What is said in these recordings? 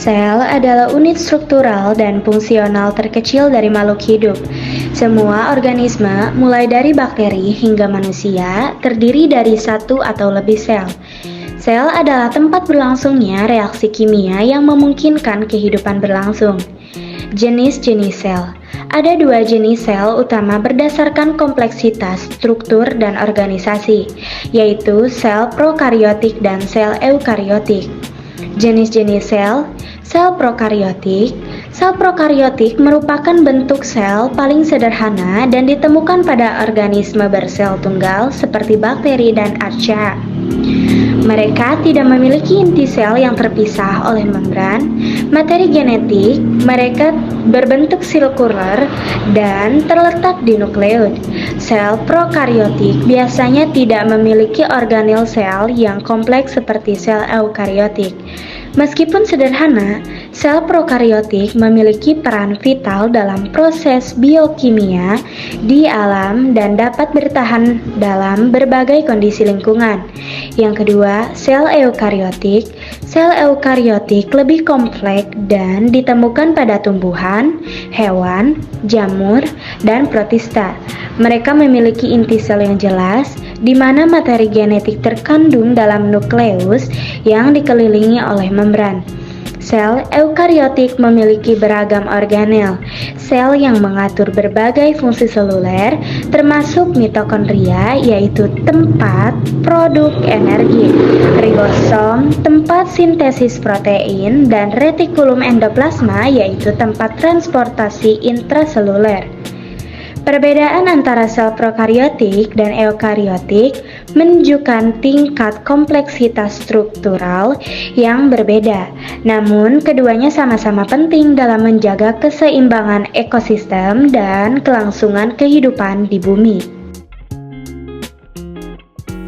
Sel adalah unit struktural dan fungsional terkecil dari makhluk hidup. Semua organisme, mulai dari bakteri hingga manusia, terdiri dari satu atau lebih sel. Sel adalah tempat berlangsungnya reaksi kimia yang memungkinkan kehidupan berlangsung. Jenis-jenis sel. Ada dua jenis sel utama berdasarkan kompleksitas, struktur, dan organisasi, yaitu sel prokariotik dan sel eukariotik. Jenis-jenis sel. Sel prokariotik. Sel prokariotik merupakan bentuk sel paling sederhana dan ditemukan pada organisme bersel tunggal seperti bakteri dan archaea. Mereka tidak memiliki inti sel yang terpisah oleh membran, materi genetik, mereka berbentuk sirkular dan terletak di nukleus. Sel prokariotik biasanya tidak memiliki organel sel yang kompleks seperti sel eukariotik. Meskipun sederhana, sel prokariotik memiliki peran vital dalam proses biokimia di alam dan dapat bertahan dalam berbagai kondisi lingkungan. Yang kedua, sel eukariotik. Sel eukariotik lebih kompleks dan ditemukan pada tumbuhan, hewan, jamur, dan protista. Mereka memiliki inti sel yang jelas, di mana materi genetik terkandung dalam nukleus yang dikelilingi oleh membran. Sel eukariotik memiliki beragam organel, sel yang mengatur berbagai fungsi seluler, termasuk mitokondria, yaitu tempat produk energi, ribosom, tempat sintesis protein, dan retikulum endoplasma, yaitu tempat transportasi intraseluler. Perbedaan antara sel prokariotik dan eukariotik menunjukkan tingkat kompleksitas struktural yang berbeda. Namun, keduanya sama-sama penting dalam menjaga keseimbangan ekosistem dan kelangsungan kehidupan di bumi.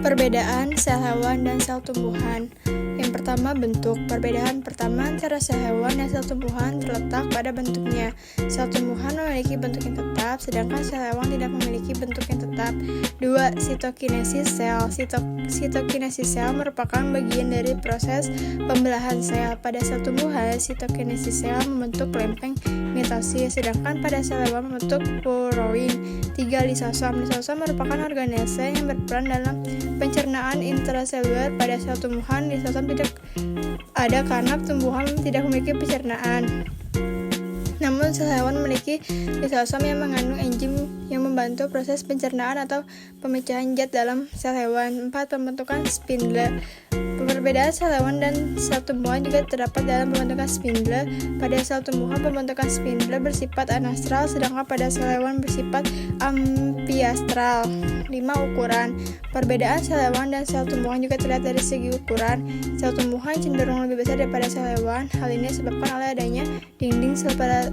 Perbedaan sel hewan dan sel tumbuhan. Yang pertama, bentuk. Perbedaan pertama antara sel hewan dan sel tumbuhan terletak pada bentuknya. Sel tumbuhan memiliki bentuk yang tetap, sedangkan sel hewan tidak memiliki bentuk yang tetap. 2. Sitokinesis sel. Sitokinesis sel merupakan bagian dari proses pembelahan sel. Pada sel tumbuhan, sitokinesis sel membentuk lempeng mitosis, sedangkan pada sel hewan membentuk furrowing. 3. Lisosom. Lisosom merupakan organel sel yang berperan dalam pencernaan intraseluler. Pada sel tumbuhan, lisosom tidak ada karena tumbuhan tidak memiliki pencernaan. Namun sel hewan memiliki lisosom yang mengandung enzim yang membantu proses pencernaan atau pemecahan zat dalam sel hewan. 4. Pembentukan spindle. Perbedaan sel hewan dan sel tumbuhan juga terdapat dalam pembentukan spindle. Pada sel tumbuhan, pembentukan spindle bersifat anastral, sedangkan pada sel hewan bersifat amfiastral. 5. Ukuran. Perbedaan sel hewan dan sel tumbuhan juga terlihat dari segi ukuran. Sel tumbuhan cenderung lebih besar daripada sel hewan. Hal ini disebabkan oleh adanya dinding sel pada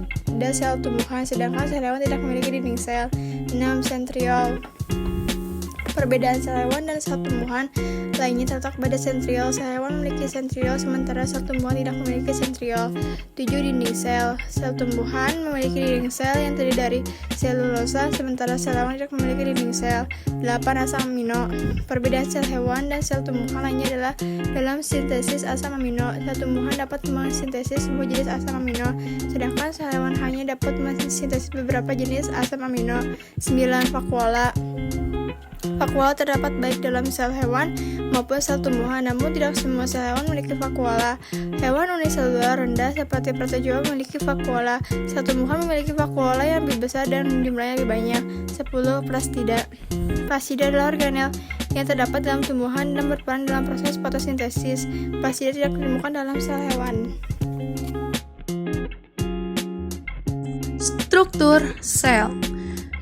sel tumbuhan, sedangkan sel hewan tidak memiliki dinding sel. 6. Sentriol. Perbedaan sel hewan dan sel tumbuhan lainnya terletak pada sentriol. Sel hewan memiliki sentriol, sementara sel tumbuhan tidak memiliki sentriol. 7. Dinding sel. Sel tumbuhan memiliki dinding sel yang terdiri dari selulosa, sementara sel hewan tidak memiliki dinding sel. 8. Asam amino. Perbedaan sel hewan dan sel tumbuhan lainnya adalah dalam sintesis asam amino. Sel tumbuhan dapat mensintesis sebuah jenis asam amino, sedangkan sel hewan hanya dapat mensintesis beberapa jenis asam amino. 9. Vakuola. Vakuola terdapat baik dalam sel hewan maupun sel tumbuhan, namun tidak semua sel hewan memiliki vakuola. Hewan uniselular rendah seperti protozoa memiliki vakuola. Sel tumbuhan memiliki vakuola yang lebih besar dan jumlahnya lebih banyak. 10. Plastida. Plastida adalah organel yang terdapat dalam tumbuhan dan berperan dalam proses fotosintesis. Plastida tidak ditemukan dalam sel hewan. Struktur sel.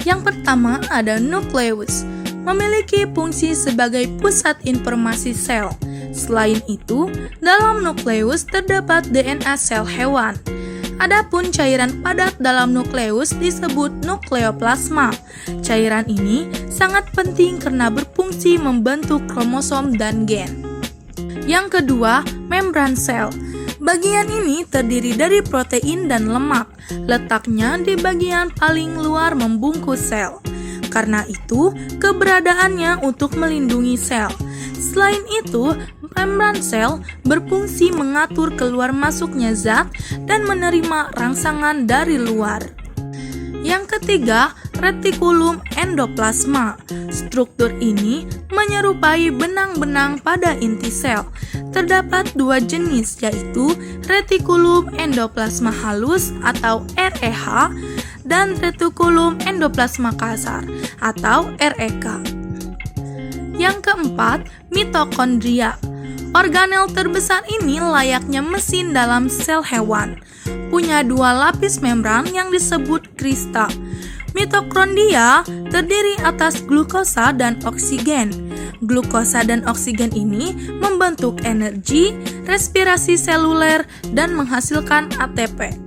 Yang pertama ada nukleus, memiliki fungsi sebagai pusat informasi sel. Selain itu, dalam nukleus terdapat DNA sel hewan. Adapun cairan padat dalam nukleus disebut nukleoplasma. Cairan ini sangat penting karena berfungsi membentuk kromosom dan gen. Yang kedua, membran sel. Bagian ini terdiri dari protein dan lemak, letaknya di bagian paling luar membungkus sel. Karena itu, keberadaannya untuk melindungi sel. Selain itu, membran sel berfungsi mengatur keluar masuknya zat dan menerima rangsangan dari luar. Yang ketiga, retikulum endoplasma. Struktur ini menyerupai benang-benang pada inti sel. Terdapat dua jenis, yaitu retikulum endoplasma halus atau REH dan retikulum endoplasma kasar atau REK. Yang keempat, mitokondria. Organel terbesar ini layaknya mesin dalam sel hewan. Punya dua lapis membran yang disebut krista. Mitokondria terdiri atas glukosa dan oksigen. Glukosa dan oksigen ini membentuk energi, respirasi seluler, dan menghasilkan ATP.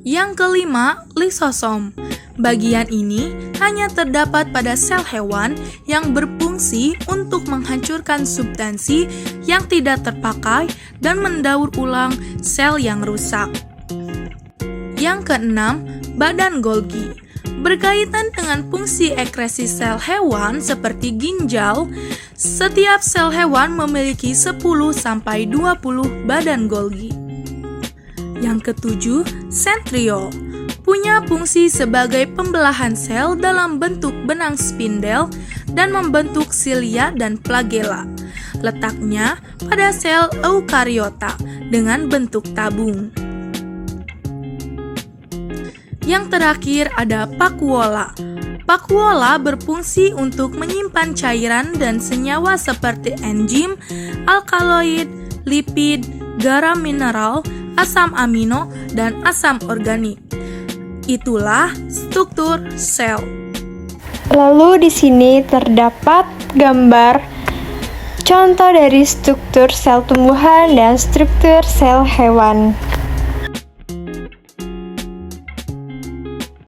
Yang kelima, lisosom. Bagian ini hanya terdapat pada sel hewan yang berfungsi untuk menghancurkan substansi yang tidak terpakai dan mendaur ulang sel yang rusak. Yang keenam, badan Golgi. Berkaitan dengan fungsi ekresi sel hewan seperti ginjal, setiap sel hewan memiliki 10-20 badan Golgi. Yang ketujuh, sentriol. Punya fungsi sebagai pembelahan sel dalam bentuk benang spindel dan membentuk silia dan flagella. Letaknya pada sel eukariota dengan bentuk tabung. Yang terakhir ada vakuola. Vakuola berfungsi untuk menyimpan cairan dan senyawa seperti enzim, alkaloid, lipid, garam mineral, asam amino, dan asam organik. Itulah struktur sel. Lalu di sini terdapat gambar contoh dari struktur sel tumbuhan dan struktur sel hewan.